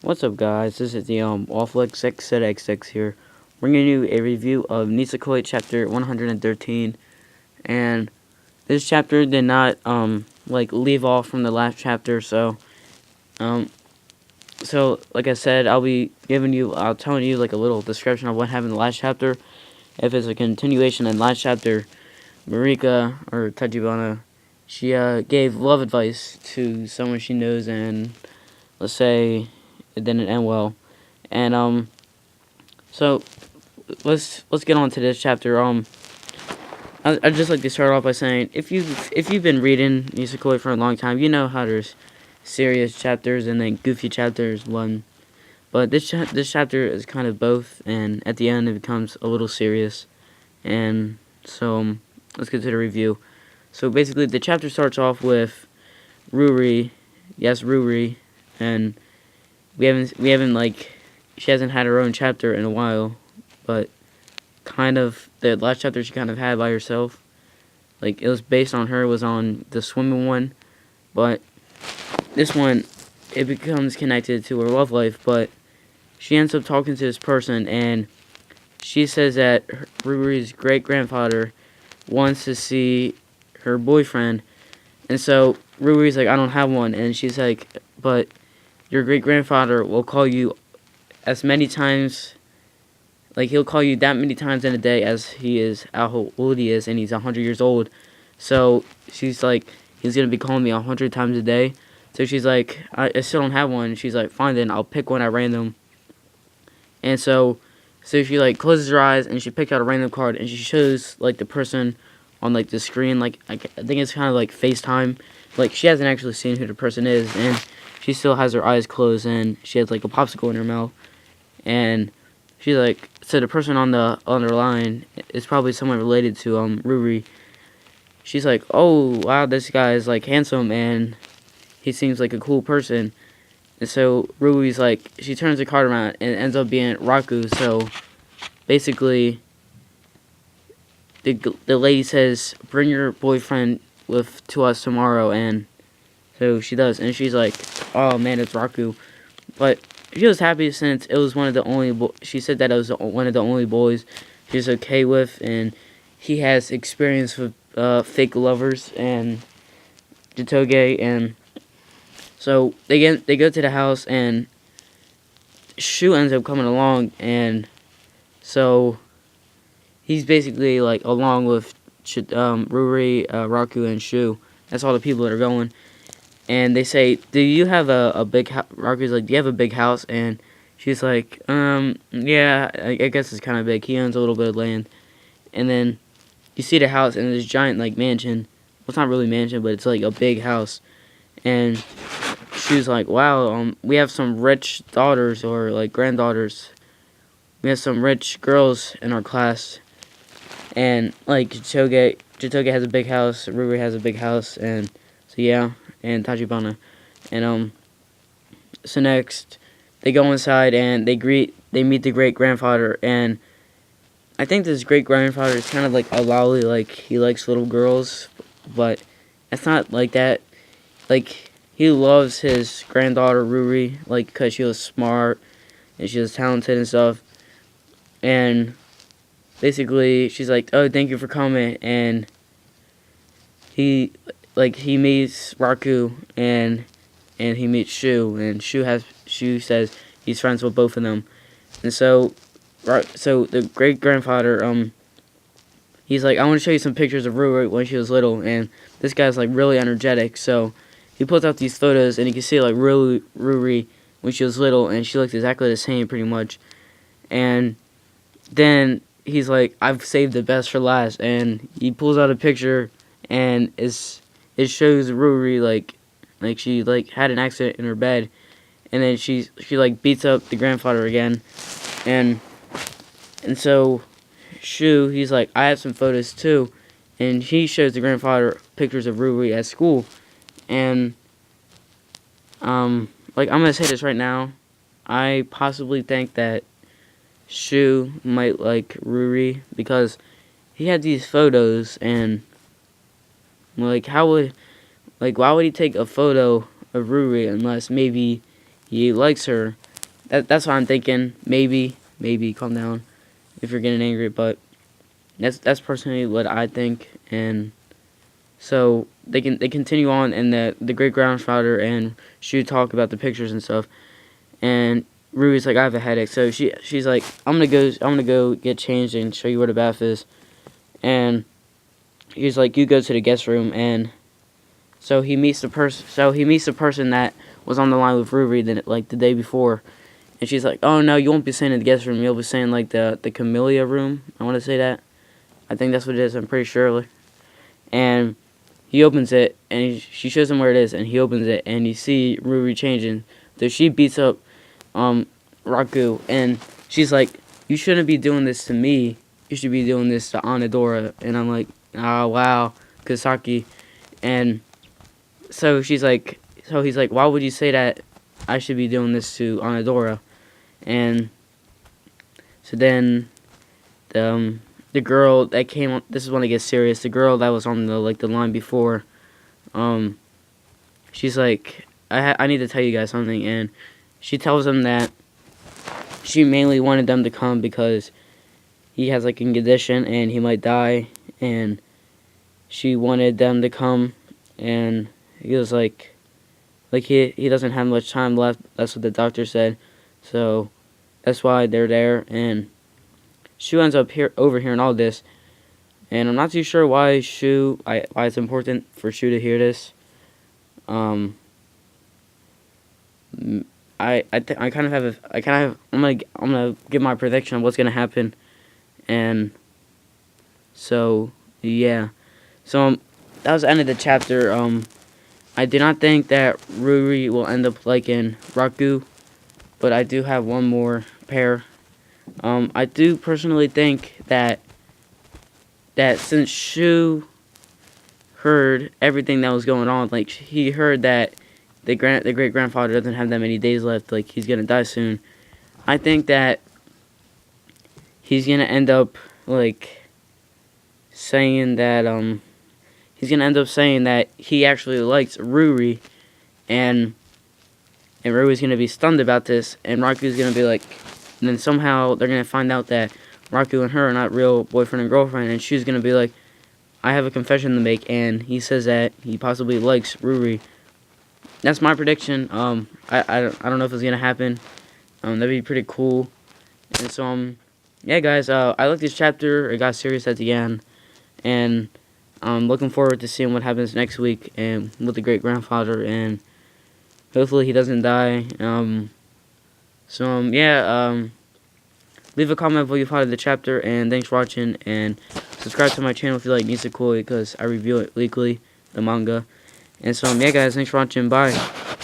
What's up, guys? This is the Awflex 6 here, bringing you a review of Nisekoi chapter 113. And this chapter did not leave off from the last chapter, um like I said, I'll telling you like a little description of what happened in the last chapter. If it's a continuation in the last chapter, Marika or Tachibana, she gave love advice to someone she knows, and let's say it didn't end well. And so let's get on to this chapter. I'd just like to start off by saying, if you've been reading Nisekoi for a long time, you know how there's serious chapters and then goofy chapters. But this chapter is kind of both, and at the end it becomes a little serious. And so let's get to the review. So basically, the chapter starts off with Ruri, yes Ruri, and we haven't like she hasn't had her own chapter in a while, but kind of the last chapter she kind of had by herself. Like, it was based on her, was on the swimming one, but this one, it becomes connected to her love life. But she ends up talking to this person, and she says that Ruri's great grandfather wants to see her boyfriend, and so Ruri's like, I don't have one, and she's like, but your great grandfather will call you as many times. Like, he'll call you that many times in a day as he is, how old he is, and he's 100 years old. So she's like, he's going to be calling me 100 times a day. So she's like, I still don't have one. She's like, fine then, I'll pick one at random. And so she, like, closes her eyes, and she picks out a random card, and she shows, like, the person on, like, the screen. Like, I think it's kind of like FaceTime. Like, she hasn't actually seen who the person is, and she still has her eyes closed, and she has, like, a popsicle in her mouth. And she's like, so the person on the line is probably someone related to Ruri. She's like, oh wow, this guy is like handsome and he seems like a cool person. And so Ruri's like, she turns the card around and it ends up being Raku. So basically, the lady says, bring your boyfriend to us tomorrow, and so she does, and she's like, oh man, it's Raku. But she was happy since it was one of the only. She said that it was one of the only boys she's okay with, and he has experience with fake lovers and Jitoge, and so they go to the house, and Shu ends up coming along, and so he's basically like along with Ruri, Raku, and Shu. That's all the people that are going. And they say, do you have a big house? Raku's like, do you have a big house? And she's like, yeah, I guess it's kind of big. He owns a little bit of land. And then you see the house, and this giant, like, mansion. Well, it's not really a mansion, but it's, like, a big house. And she's like, wow, we have some rich daughters, or, like, granddaughters. We have some rich girls in our class. And, like, Jitoge has a big house, Ruri has a big house, and so, yeah. And Tachibana. And so next they go inside and they meet the great grandfather, and I think this great grandfather is kind of like a lolly, like he likes little girls, but it's not like that. Like, he loves his granddaughter Ruri, like, because she was smart and she was talented and stuff. And basically she's like, oh, thank you for coming. And he meets Raku, and he meets Shu, and Shu says he's friends with both of them. And so the great grandfather, he's like, I want to show you some pictures of Ruri when she was little. And this guy's like really energetic, so he pulls out these photos, and you can see like Ruri when she was little, and she looks exactly the same pretty much. And then he's like, I've saved the best for last, and he pulls out a picture, and it shows Ruri like she like had an accident in her bed, and then she like beats up the grandfather again, and so Shu, he's like, I have some photos too, and he shows the grandfather pictures of Ruri at school. And like, I'm gonna say this right now, I possibly think that Shu might like Ruri because he had these photos, and like, why would he take a photo of Ruri unless maybe he likes her? that's what I'm thinking. Maybe calm down if you're getting angry, but that's personally what I think. And so they continue on, and the great grandfather and Shu talk about the pictures and stuff. And Ruby's like, I have a headache, so she's like, I'm gonna go get changed and show you where the bath is. And he's like, you go to the guest room. And so he meets the person that was on the line with Ruri the day before. And she's like, oh no, you won't be staying in the guest room, you'll be staying like the Camellia room. I want to say that. I think that's what it is, I'm pretty sure. And he opens it, and she shows him where it is, and he opens it, and you see Ruri changing. So she beats up Raku, and she's like, you shouldn't be doing this to me, you should be doing this to Anadora. And I'm like, oh wow, Kasaki. And so he's like, why would you say that I should be doing this to Anadora? And so then the girl that came on, this is when it gets serious, the girl that was on the line before, she's like, I need to tell you guys something. And she tells them that she mainly wanted them to come because he has like a condition and he might die, and she wanted them to come. And he was like he doesn't have much time left, that's what the doctor said, so that's why they're there. And Shu ends up overhearing all this, and I'm not too sure why it's important for Shu to hear this. I'm gonna give my prediction of what's gonna happen. And so yeah, so that was the end of the chapter. I do not think that Ruri will end up liking Raku, but I do have one more pair. I do personally think that since Shu heard everything that was going on, like he heard that the great grandfather doesn't have that many days left, like he's gonna die soon. I think that he's gonna end up like saying that he actually likes Ruri, and Ruri's gonna be stunned about this, and Raku's gonna be like, and then somehow they're gonna find out that Raku and her are not real boyfriend and girlfriend, and she's gonna be like, I have a confession to make, and he says that he possibly likes Ruri. That's my prediction. I don't know if it's gonna happen. That'd be pretty cool. And so yeah, guys. I like this chapter. It got serious at the end, and I'm looking forward to seeing what happens next week and with the great grandfather, and hopefully he doesn't die. Leave a comment if you thought of the chapter, and thanks for watching, and subscribe to my channel if you like Nisekoi, because I review it weekly, the manga. And so yeah, guys, thanks for watching. Bye.